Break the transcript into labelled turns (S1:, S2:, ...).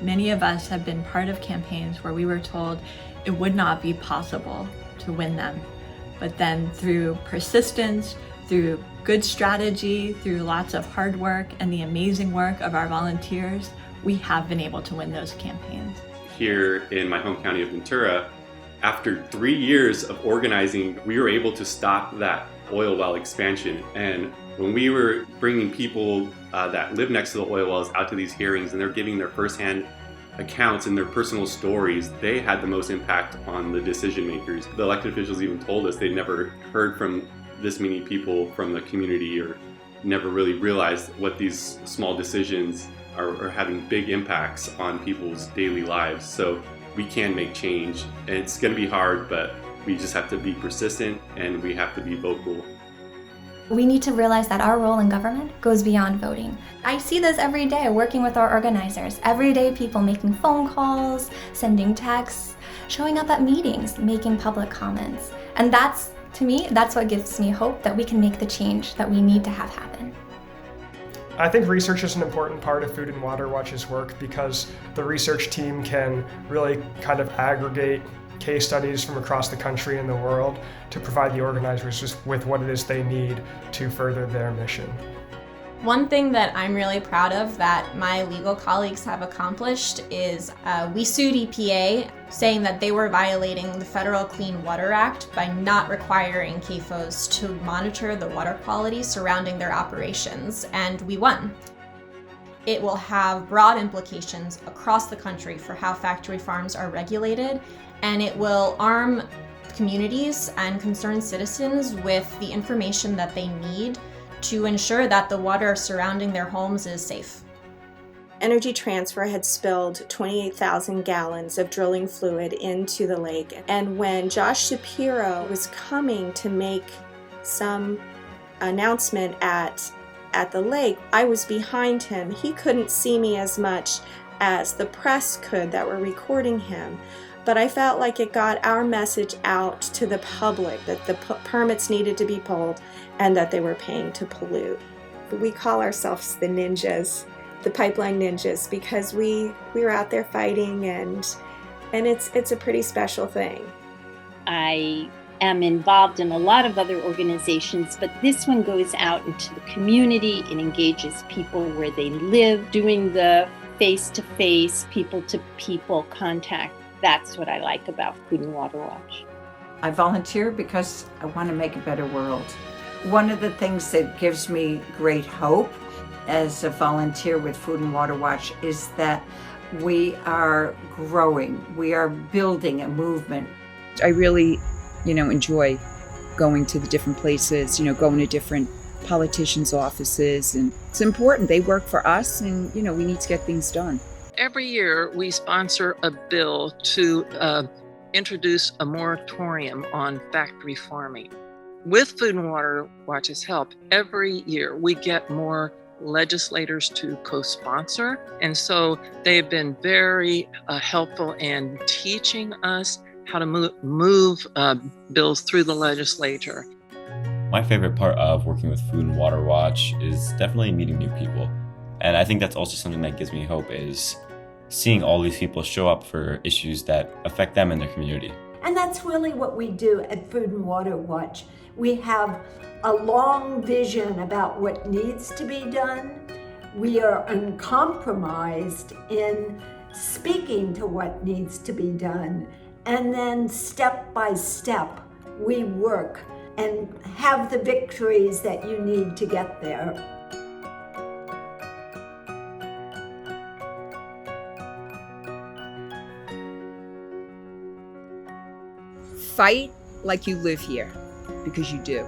S1: Many of us have been part of campaigns where we were told it would not be possible to win them. But then through persistence, through good strategy, through lots of hard work and the amazing work of our volunteers, we have been able to win those campaigns.
S2: Here in my home county of Ventura, after 3 years of organizing, we were able to stop that oil well expansion. And when we were bringing people that live next to the oil wells out to these hearings and they're giving their firsthand accounts and their personal stories, they had the most impact on the decision makers. The elected officials even told us they'd never heard from this many people from the community or never really realized what these small decisions are having big impacts on people's daily lives. So we can make change, and it's going to be hard, but we just have to be persistent and we have to be vocal.
S3: We need to realize that our role in government goes beyond voting. I see this every day working with our organizers. Everyday people making phone calls, sending texts, showing up at meetings, making public comments. And that's, to me, that's what gives me hope that we can make the change that we need to have happen.
S4: I think research is an important part of Food and Water Watch's work because the research team can really kind of aggregate case studies from across the country and the world to provide the organizers with what it is they need to further their mission.
S5: One thing that I'm really proud of that my legal colleagues have accomplished is we sued EPA saying that they were violating the Federal Clean Water Act by not requiring CAFOs to monitor the water quality surrounding their operations, and we won. It will have broad implications across the country for how factory farms are regulated, and it will arm communities and concerned citizens with the information that they need to ensure that the water surrounding their homes is safe.
S6: Energy Transfer had spilled 28,000 gallons of drilling fluid into the lake, and when Josh Shapiro was coming to make some announcement at the lake, I was behind him. He couldn't see me as much as the press could that were recording him, but I felt like it got our message out to the public that the permits needed to be pulled and that they were paying to pollute. We call ourselves the ninjas, the pipeline ninjas, because we were out there fighting, and it's a pretty special thing.
S7: I am involved in a lot of other organizations, but this one goes out into the community. It engages people where they live, doing the face-to-face, people-to-people contact. That's what I like about Food and Water Watch.
S8: I volunteer because I want to make a better world. One of the things that gives me great hope as a volunteer with Food and Water Watch is that we are growing. We are building a movement.
S9: I really, enjoy going to the different places, going to different politicians' offices, and it's important. They work for us, and, we need to get things done.
S10: Every year, we sponsor a bill to introduce a moratorium on factory farming. With Food and Water Watch's help, every year we get more legislators to co-sponsor. And so they've been very helpful in teaching us how to move bills through the legislature.
S11: My favorite part of working with Food and Water Watch is definitely meeting new people. And I think that's also something that gives me hope, is seeing all these people show up for issues that affect them and their community.
S12: And that's really what we do at Food and Water Watch. We have a long vision about what needs to be done. We are uncompromised in speaking to what needs to be done. And then step by step, we work and have the victories that you need to get there.
S9: Fight like you live here, because you do.